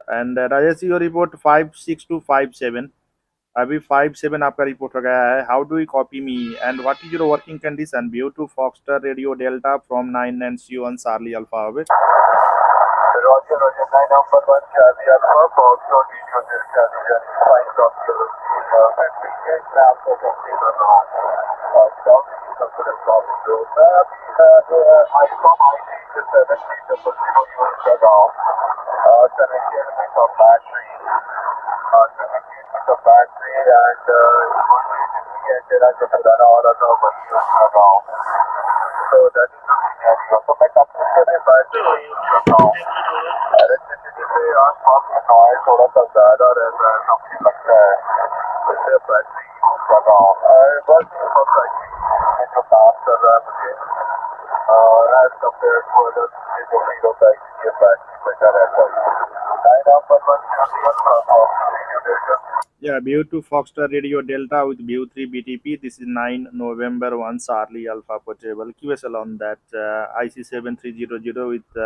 And Rajesh your report 56257. अभी 57 आपका report हो गया है. How do you copy me and what is your working condition? VU two foxtrot radio delta from 9 and C on Charlie Alpha Hobbit. Roger, Roger, 9 number 1 Charlie Alpha, Foxtrot Radio Delta, Charlie 5 Doctor, factory gate, मैं आपको complete कर रहा हूँ. Stop, consider stop. So, मैं अभी ICOM IC 7000 use कर रहा हूँ. Connected with a battery, connected with a battery and antenna जो लगाना वाला था वही यूज कर रहा हूँ. So that is the scenario. तो मैं कंपनी के लिए बैटरी यूज कर रहा हूँ. इलेक्ट्रिसिटी पे आसपास में नॉइज थोड़ा सा ज़्यादा रहता है, मुझे लगता है, इसलिए बैटरी यूज कर रहा हूँ. बस बहुत अच्छी जो काम कर रहा है मुझे एज कम्पेयर टू अदर जो नहीं होता है, ये बैटरी बेटर रहता है. 9 number 1 Yeah, View to Foxtrot Radio Delta with View 3 BTP. This is 9 November 1 Charlie Alpha portable. QSL on that IC7300 with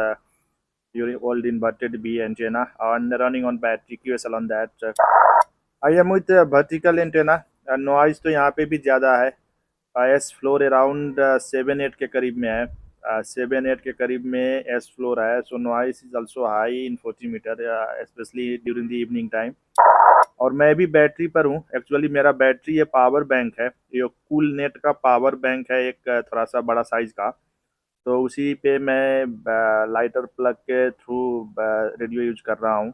your old inverted B antenna and running on battery. QSL on that. I am with vertical antenna. Noise तो यहाँ पे भी ज़्यादा है. S floor around 7-8 के करीब में है. 7-8 के करीब में एस फ्लोर है. So noise is also high in 40 metre specially during the evening time. और मैं भी बैटरी पर हूँ. एक्चुअली मेरा बैटरी ये पावर बैंक है. ये कूल नेट का पावर बैंक है, एक थोड़ा सा बड़ा साइज का. तो उसी पे मैं लाइटर प्लग के थ्रू रेडियो यूज कर रहा हूँ.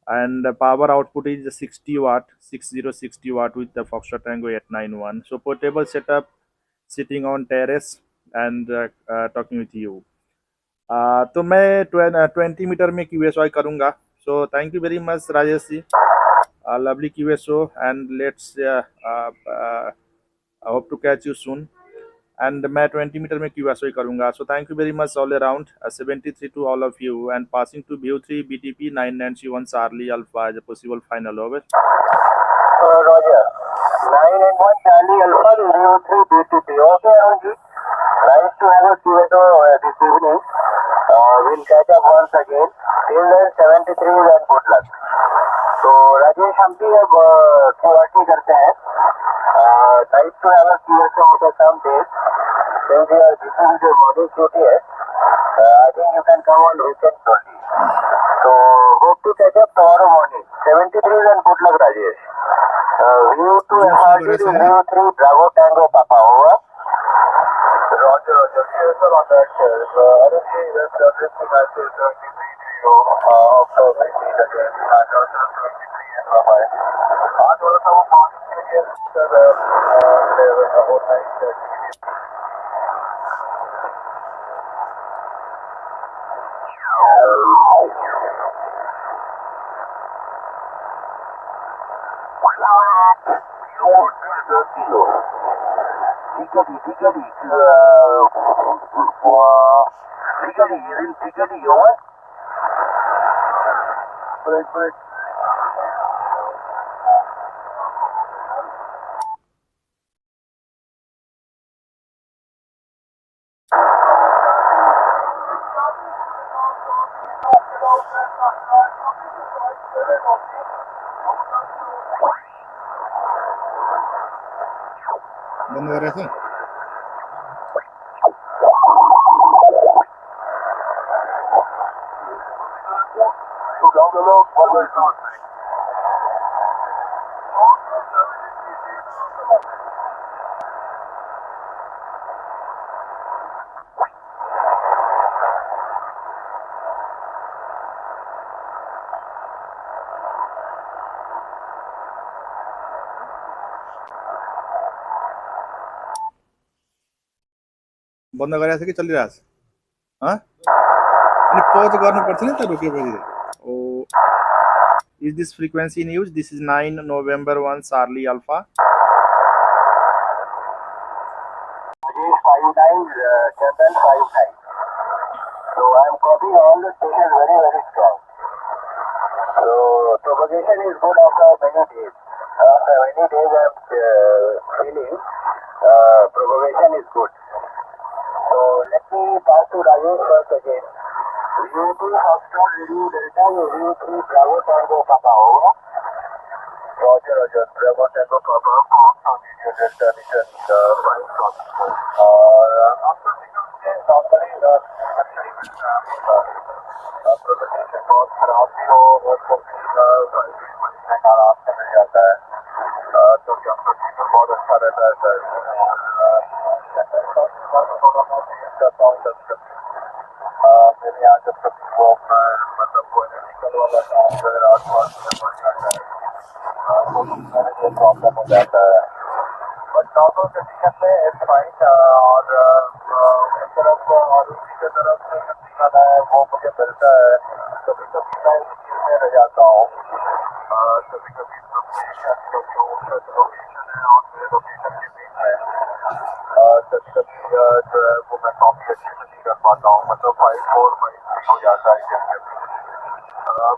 And the power output is 60 watt, 60 watt with the Foxtrot Tango 891. So portable setup, sitting on terrace and talking with you. तो मैं 20 मीटर में QSY करूँगा. So thank you very much Rajesh ji. Lovely QSO and let's I hope to catch you soon. And मैं 20 metre में QSO करूँगा. So thank you very much all around. 73 to all of you and passing to View 3 BTP 991 Charlie Alpha as a possible final over. Roger. 9 and 1 Charlie Alpha, View 3 BTP. Okay, Arunji. Nice to have a QSO this evening. We'll catch up once again. Till then, 73 and good luck. तो राजेश हम भी अब QRT करते हैं. Nice to have a QSO for some days. Since you are busy with your morning duty, I think you can come on weekends only. So hope to catch up tomorrow morning. 73 and good luck, Rajesh. View 2 FRD to View 3 Bravo Tango Papa, over. Roger, Roger. QSO on that. Honestly, that's everything I say 73 to you. After we meet again, and also 73 and bye-bye. आज वाला सब morning के लिए sir बहुत nice activity. बंद हो रहा है. बंद गरेको छ कि चलिरहेको छ? अनि पज गर्नुपर्छ नि त रोकेपछि. ओ is this frequency in use? This is 9 November 1 Charlie Alpha. 5 times, 7 5 times. So I am copying all the stations very, very strong. So propagation is good after many days. After many days I am feeling propagation is good. So let me pass to Rajesh first again. View B2 Foxtrot Radio Delta V3 Bravo Tango Papa, over. Roger, Roger. Bravo Tango Papa, Foxtrot Radio Delta return flight from. After normally production बहुत खराब भी हो और आराम से मिल जाता है तो क्या प्रोसीजर बहुत अच्छा रहता है सर करता हूँ मेरे यहाँ जब कभी वो मतलब कोई मेडिकल वाला काम वगैरह आसपास में पड़ जाता है तो मेरे को प्रॉब्लम हो जाता है बट नॉर्मल कंडीशन में इट्स फाइन और एक तरफ और दूसरी की तरफ से सिग्नल है वो मुझे मिलता है कभी कभी मैं इस चीज़ में रह जाता हूँ कभी कभी लोकेशन जो लोकेशन है और मेरे लोकेशन के बीच में कभी कभी जो है वो मैं काफ़ी अच्छे से नहीं कर पाता हूँ मतलब 5-4 हो जाता है कभी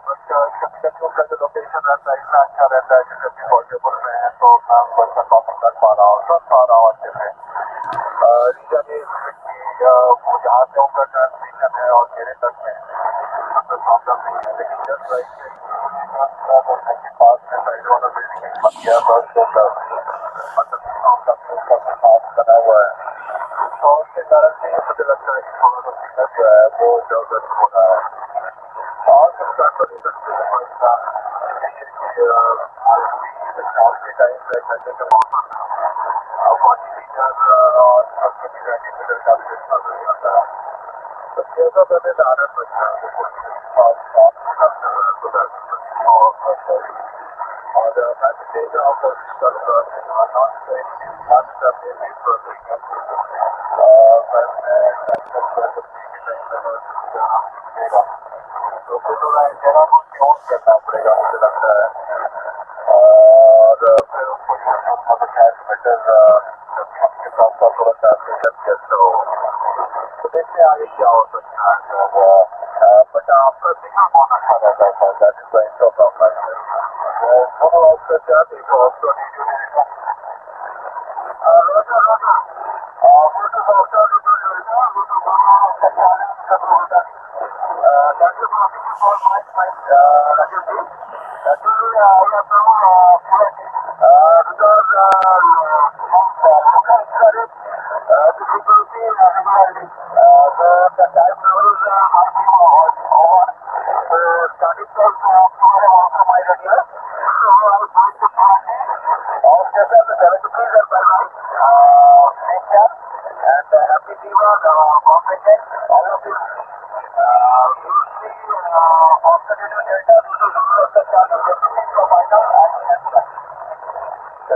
बट कभी कभी उनका जो लोकेशन रहता है इतना अच्छा रहता है कि कभी पोर्टेबल में है तो मैं उनका कॉपी कर पा रहा हूँ सुन पा रहा हूँ अच्छे से रीजन ये कि वो जहाँ से उनका ट्रांसमिशन है और मेरे तक में प्रॉब्लम नहीं है लेकिन जस्ट राइट के पास में साइड वाला बिल्डिंग बन गया बस मतलब उसका साफ बना हुआ है तो उसके कारण से मुझे लगता है कि थोड़ा सा सिग्नल जो है वो इधर हो रहा है और उसका सोल्यूशन के टाइम पे ठंडे के मौसम पानी लीटर और वेंटिलेटर का भी इस्तेमाल हो जाता है तो ऐसा करने से आनंद बचता है और मैं देख रहा हूँ कोशिश करूँगा तो फिर थोड़ा जगह को चेंज करना पड़ेगा मुझे लगता है और फिर उसको ट्रांसमीटर के साथ साथ थोड़ा ट्रांसमीटर कैसे हो तो देखते हैं आगे क्या हो सकता है बट आपका सिग्नल बहुत अच्छा रहता है sir that is the end of our life दोनों ऑप्शन जाते हैं ऑप्शन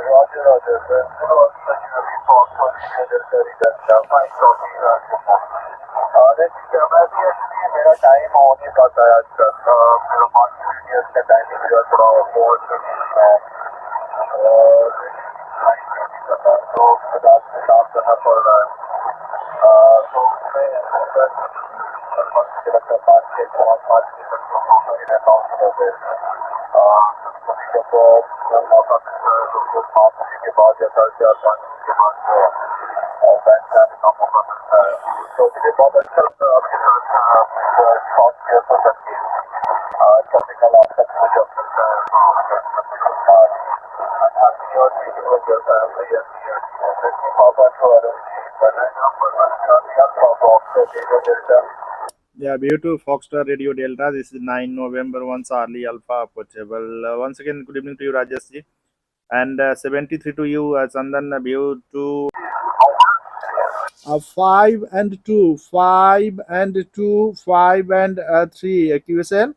Roger, Roger. मेरा टाइम हो नहीं पाता है आजकल मेरा मार्केट का टाइमिंग जो है थोड़ा बहुत तो रात में काम करना पड़ रहा है तो उसमें पाँच छः रहता हूँ जब मौका मिलता है तो फिर 5 बजे के बाद या 4:30-5 बजे के बाद बैंक जाने का मौका मिलता है तो मुझे बहुत अच्छा लगता है आपके साथ सॉफ्टवेयर पर करके करने का लाभ सबसे जब मिलता है Yeah, B2 Foxtrot Radio Delta. This is 9 November 1 Charlie Alpha approachable. Once again, good evening to you, Rajesh ji. And 73 to you, Chandan, B2. 5 and 2, 5 and 2, 5 and 3. QSL?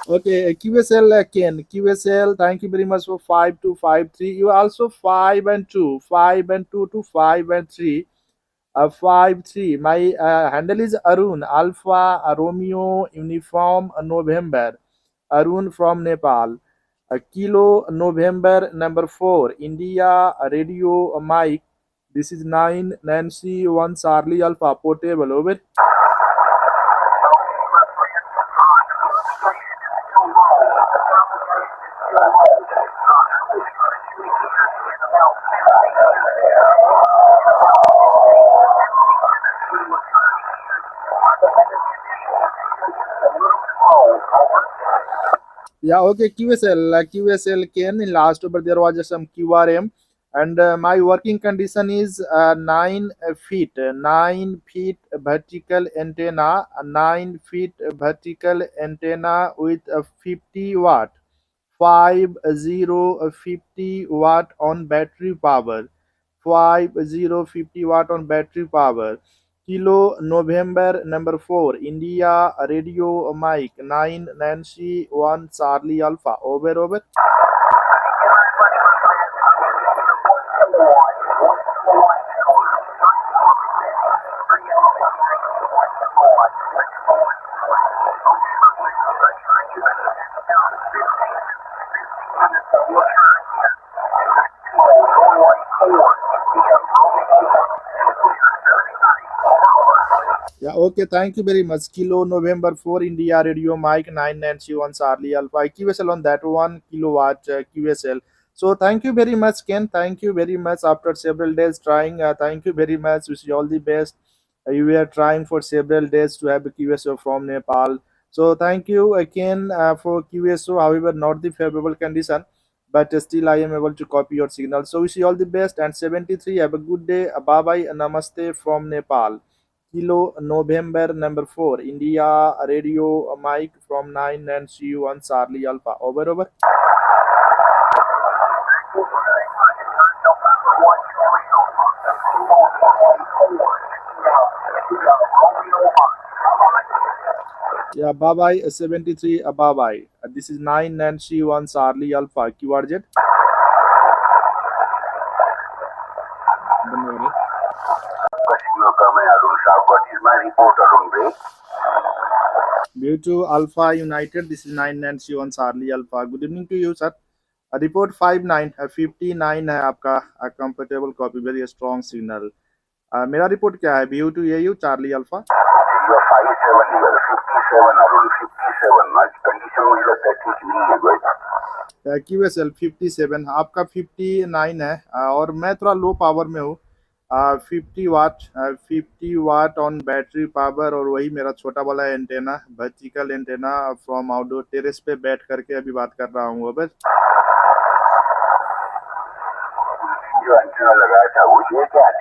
Okay, QSL Ken. QSL, thank you very much for 5 to 5 3. You also 5 and 2, 5 and 2 to 5 and 3. 5 3. My handle is Arun, Alpha Romeo Uniform November. Arun from Nepal. Kilo November number 4. India Radio Mike. This is 9 Nancy 1 Charlie Alpha portable. Over. Yeah, okay, QSL Ken. In last over there was some QRM, and my working condition is 9 feet, 9 feet vertical antenna, 9 feet vertical antenna with a 50 watt, 50 watt on battery power, 50 watt on battery power. Kilo November number 4 India Radio Mike 9 Nancy 1 Charlie Alpha over. Yeah, okay, thank you very much. Kilo November 4 India Radio Mike 9 Nancy 1 Charlie Alpha QSL on that 1 kilowatt QSL. So thank you very much, Ken. Thank you very much. After several days trying, thank you very much. Wish you all the best. You were trying for several days to have a QSO from Nepal. So thank you again for QSO. However, not the favorable condition, but still I am able to copy your signal. So wish you all the best. And 73, have a good day. Bye bye. Namaste from Nepal. Kilo November number 4 India Radio Mike from 9 and CU1 Charlie Alpha over. Yeah, bye bye 73 bye bye. This is 9 and CU1 Charlie Alpha QRZ. View to Alpha United. This is 9 and C1 Charlie Alpha. Good evening to you, sir. Report 59 59 है आपका comfortable copy very strong signal. मेरा report क्या है? VU two AU Charlie Alpha. 57 QSL 57 आपका 59 है और मैं थोड़ा लो पावर में हूँ. 50 वाट ऑन बैटरी पावर और वही मेरा छोटा वाला antenna vertical antenna from outdoor terrace पे बैठ करके अभी बात कर रहा हूँ. अब जो एंटेना लगाया था वो ये क्या है?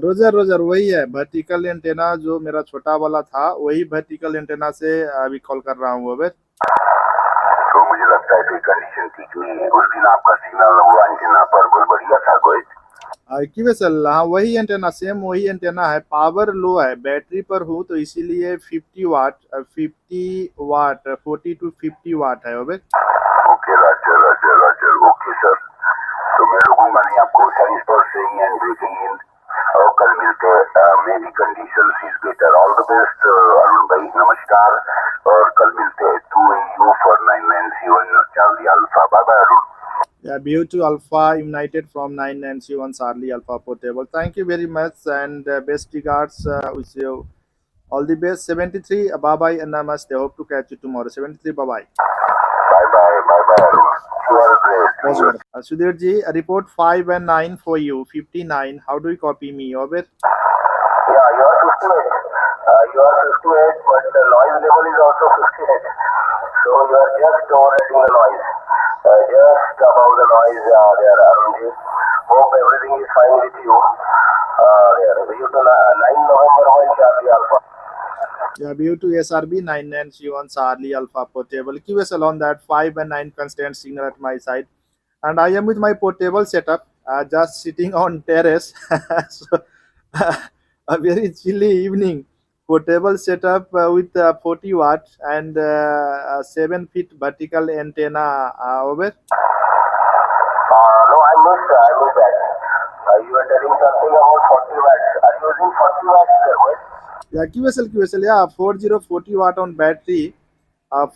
रोजर वही है वर्टिकल एंटेना जो मेरा छोटा वाला था वही वर्टिकल एंटेना से अभी कॉल कर रहा हूँ. अब तो मुझे लगता है कि कंडीशन ठीक नहीं है. उस दिन आपका सिग्नल वो एंटेना पर बहुत बढ़िया था कोई QSL. हाँ वही एंटेना सेम वही एंटेना है. पावर लो है बैटरी पर हूँ तो इसीलिए 50 वाट 40 to 50 वाट है. Okay Roger okay sir. तो मैं रुकूंगा नहीं आपको साइंस पर सेइंग एंड ब्रेकिंग इन और कल मिलते हैं. मेरी condition is better. All the best Arun भाई. नमस्कार और कल मिलते हैं. 2AU for 991 Charlie Alpha. Bye bye Arun. Yeah, BU to Alpha United from 991 Charlie Alpha Portable. Thank you very much and best regards. Wish you all the best. 73 bye bye and namaste. Hope to catch you tomorrow. 73 bye bye. Bye bye Arun. You are great. Sudhir ji, report 5 and 9 for you. 59. How do you copy me? Over. Yeah, you are 58. You are 58, but the noise level is also 58. So you are just overrating the noise. Just above the noise there, Arunji. Hope everything is fine with you. There, you to 9 November 1 Charlie Alpha. Yeah, view to SRB 9 and C1 Charlie Alpha Portable. QSL on that 5 and 9 constant signal at my side. And I am with my portable setup, just sitting on terrace. So, a very chilly evening. Portable setup with 40 watt and 7 feet vertical antenna. Over. No, I missed that. You were telling something about 40 watts. Are you using 40 watts there, what? Yeah, QSL, yeah, 40 watt on battery.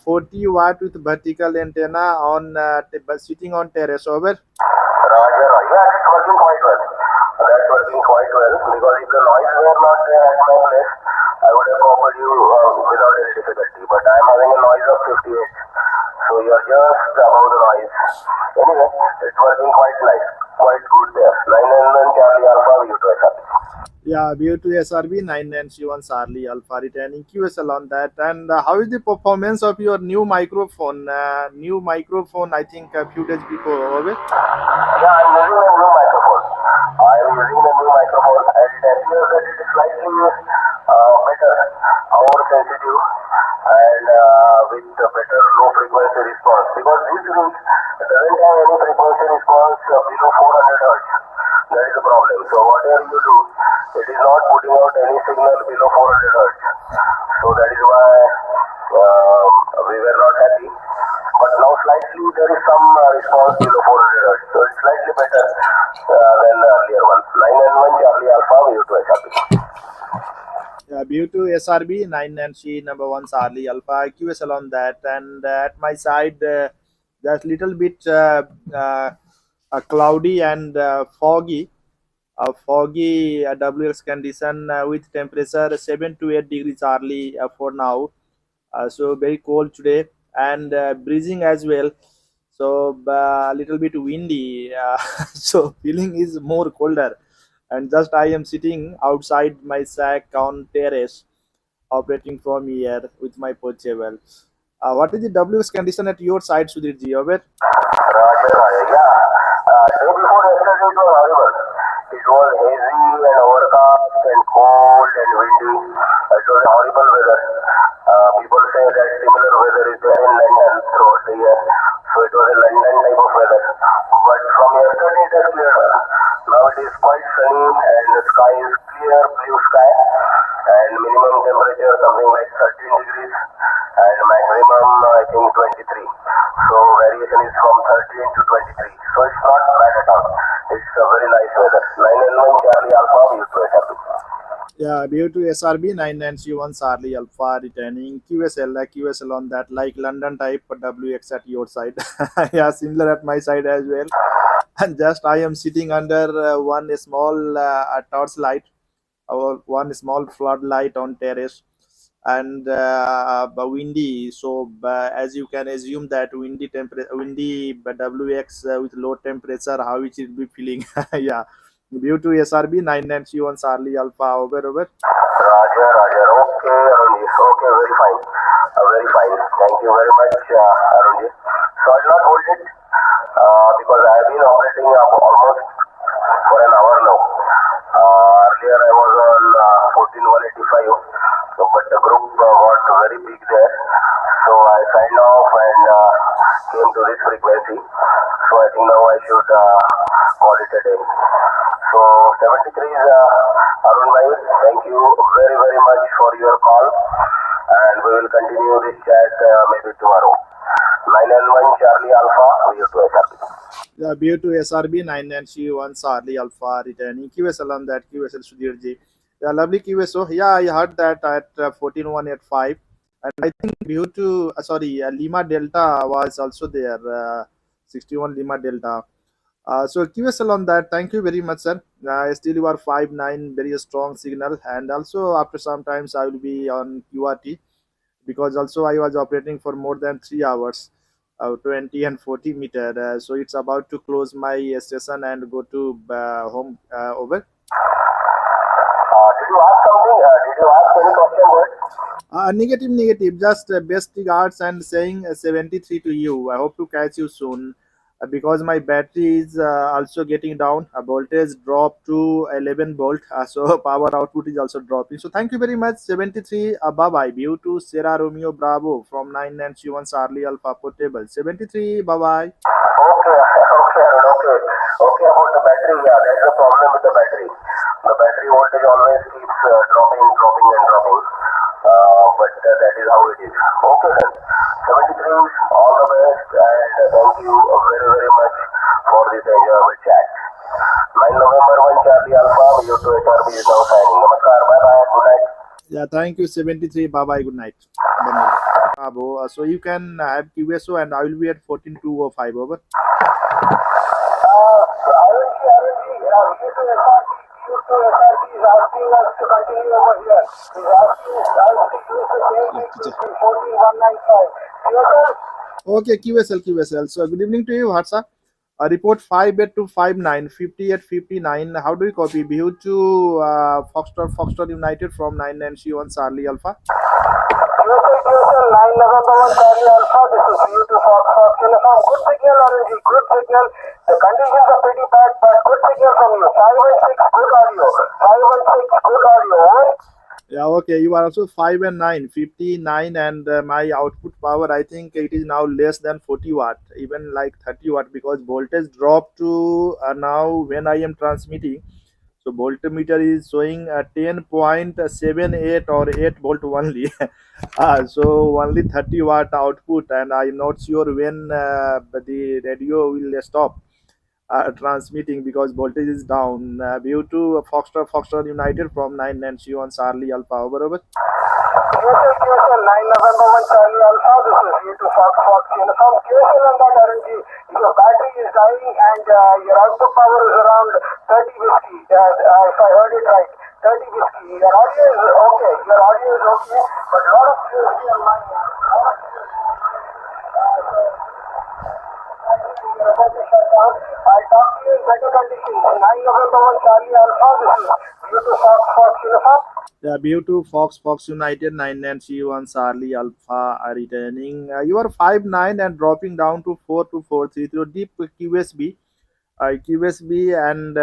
40 watt with vertical antenna on sitting on terrace. Over. Roger. Yeah, it's working quite well. That's working quite well because if the noise were not there at my place, I would have covered you without any difficulty. But I am having a noise of 58. So you are just above the noise. Anyway, it's working quite nice. quite good there. 991 Charlie Alpha V2 SRB. Yeah, BU2 SRB 99C1 Charlie Alpha returning QSL on that. And how is the performance of your new microphone? I think a few days before. Over. Yeah, I'm using a new microphone. And it appears that it is slightly better, more sensitive, and with a better low frequency response. Because this ring doesn't have any frequency response below 400 Hz. That is the problem. So whatever you do, it is not putting out any signal below 400 Hz. So that is why we were not happy. But now slightly there is some response below 400 Hz. So it's slightly better than the earlier one. 991 Charlie Alpha V2 SRB. Yeah, BU2 SRB 99C number 1 Charlie Alpha QSL on that. And at my side, there's little bit cloudy and foggy. Foggy WX condition with temperature 7 to 8 degrees Charlie for now. So very cold today and breezing as well. So a little bit windy. So feeling is more colder. And just I am sitting outside my shack on terrace, operating from here with my portable. What is the WX condition at your side, Sudhir ji? Over? Roger. Yeah. Day before yesterday it was horrible. It was hazy and overcast and cold and windy. It was horrible weather. People say that similar weather is there in London throughout the year. So it was a London type of weather. But from yesterday it has cleared up. Now it is quite sunny and the sky is clear, blue sky. And minimum temperature something like 13 degrees. And maximum I think 23. So variation is from 13 to 23. So it's not bad at all. It's a very nice weather. 991 Charlie Alpha V2 SRB. Yeah, BU2 SRB 99C1 Charlie Alpha returning QSL on that, like London type WX at your side. Yeah, similar at my side as well. And just I am sitting under one small torch light or one small floodlight on terrace and windy. So as you can assume that windy WX with low temperature, how it will be feeling. Yeah, BU2 SRB 99C1 Charlie Alpha. Over. Roger. Okay, Arunji. Okay, very fine. Very fine. Thank you very much, Arunji. So I'll not hold it because I have been operating almost for an hour now. Earlier I was on 14185, so, but the group got very big there. So I signed off and came to this frequency. So I think now I should call it a day. So 73 is Arun Bhai. Thank you very, very much for your call. And we will continue this chat maybe tomorrow. 991 Charlie Alpha, V2 SRB. Yeah, BU2 SRB 99C1 Charlie Alpha returning QSL on that. QSL Sudhir ji. Yeah, lovely QSO. Yeah, I heard that at 14185. And I think BU2, Lima Delta was also there. 61 Lima Delta. So QSL on that. Thank you very much, sir. Still you are 5.9, very strong signal. And also after some times I will be on QRT because also I was operating for more than 3 hours, 20 and 40 meter. So it's about to close my session and go to home. Over. Did you ask something? Did you ask any question? Negative. Just best regards and saying 73 to you. I hope to catch you soon. Because my battery is also getting down, a voltage drop to 11 volt, so power output is also dropping. So thank you very much. 73 bye bye. BU2 Sierra Romeo Bravo from 99C1 Charlie Alpha portable. 73 bye bye. Okay, about the battery. Yeah, that's the problem with the battery. The battery voltage always keeps dropping. But that is how it is. Okay then. 73, all the best, and thank you very, very much for this enjoyable chat. 9 November 1 Charlie Alpha, V2 SRB is now signing. Namaskar, bye bye, good night. Yeah, thank you. 73 bye bye, good night. Bravo. So you can have QSO and I will be at 14205. Over. SRB is asking us to continue over here. He's asking us to use the same frequency, 14195. Okay, QSL. So good evening to you, Hatsa. Report 58 to 59, 58, 59. How do you copy? View to Foxtrot United from 9 and C1 Charlie Alpha. QSL 9 November 1 Charlie Alpha, this is view to Fox Uniform. Good signal, RNG, good signal. The conditions are pretty bad, but good signal from you. 516, good audio. 516, good audio. Over. Yeah, okay. You are also 5 and 9, 59, and my output power, I think it is now less than 40 watt, even like 30 watt, because voltage dropped to now when I am transmitting. So voltmeter is showing 10.78 or 8 volt only. So only 30 watt output, and I'm not sure when the radio will stop transmitting because voltage is down. Due to Foxtrot United from 9 and she on Charlie Alpha. Over. QSL 9 November 1 Charlie Alpha, this is view to Fox Uniform. QSL on that, RNG, if your battery is dying and your output power is around 30 whiskey, if I heard it right, 30 whiskey, your audio is okay, but a lot of QSL on mine. You're about to shut down. I'll talk to you in better conditions. 9 November 1 Charlie Alpha, this is view to Fox Uniform. Yeah, view to Fox United 9 and C1 Charlie Alpha are returning. You are 5-9 and dropping down to 4-4-3 through deep QSB. QSB and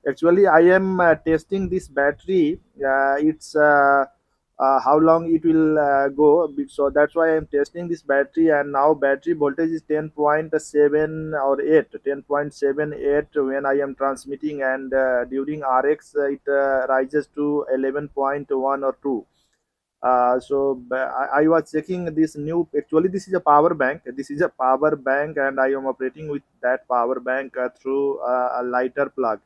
actually I am testing this battery. It's how long it will go. So that's why I'm testing this battery, and now battery voltage is 10.7 or 8, 10.78 when I am transmitting, and during RX it rises to 11.1 or 2. I was checking this new. Actually, this is a power bank. This is a power bank, and I am operating with that power bank through a lighter plug.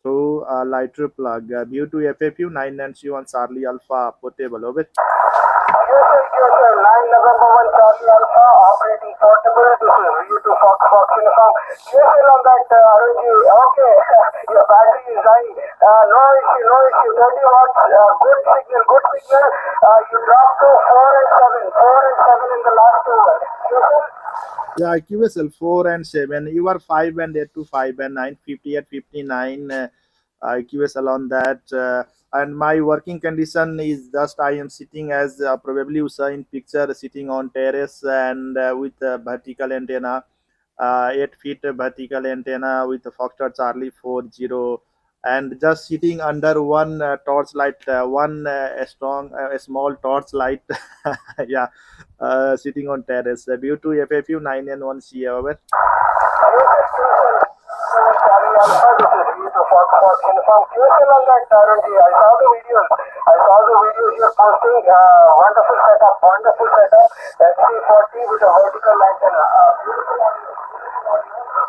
Through a lighter plug. Due to FFU 9 and C1 Charlie Alpha portable. Over. QSL 9 November 1 Charlie Alpha, operating portable. This is view to Fox Uniform. QSL on that, RNG. Okay, your battery is dying. No issue. 30 watts. Good signal. You dropped to 4 and 7 in the last hour. QSL. Yeah, QSL 4 and 7. You are 5 and 8 to 5 and 9, 58, 59. QSL on that. And my working condition is just I am sitting as probably you saw in picture, sitting on terrace and with a vertical antenna, 8 feet vertical antenna with a Foxtrot Charlie 40, and just sitting under one torch light, one a small torch light. Yeah, sitting on terrace. View to FFU 9 and 1 C. Over. Alpha, this is view to Fox Uniform. QSL on that, RNG. I saw the videos you're posting. Wonderful setup. XC40 with a vertical antenna.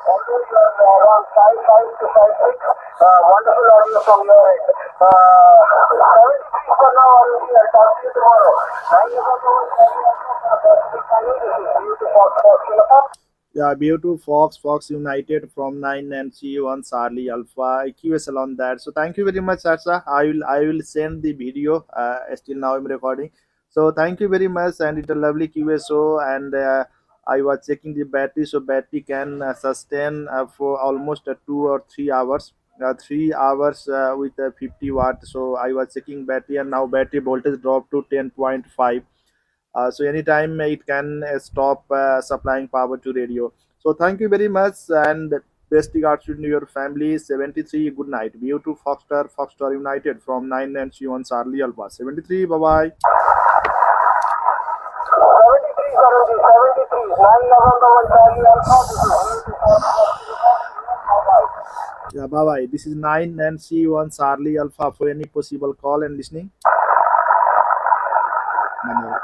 Although you are around 5.5 to 5.6, wonderful audio from your end. 73 for now, RNG. I'll talk to you tomorrow. 9 November 1 this is view to Fox Uniform. Yeah, view to Fox United from 9 and C1 Charlie Alpha QSL on that. So thank you very much, Sasha. I will send the video. Still now I'm recording. So thank you very much, and it's a lovely QSO. And I was checking the battery, so battery can sustain for almost 2 or 3 hours. 3 hours with 50 watt. So I was checking battery, and now battery voltage dropped to 10.5. So anytime it can stop supplying power to radio. So thank you very much, and best regards to your family. 73, good night. View to Foxtrot United from 9 and C1 Charlie Alpha. 73, bye bye. 73, 9 November 1 Charlie Alpha, this is view to Fox. Yeah, bye bye. This is 9 and C1 Charlie Alpha. For any possible call and listening. Bye.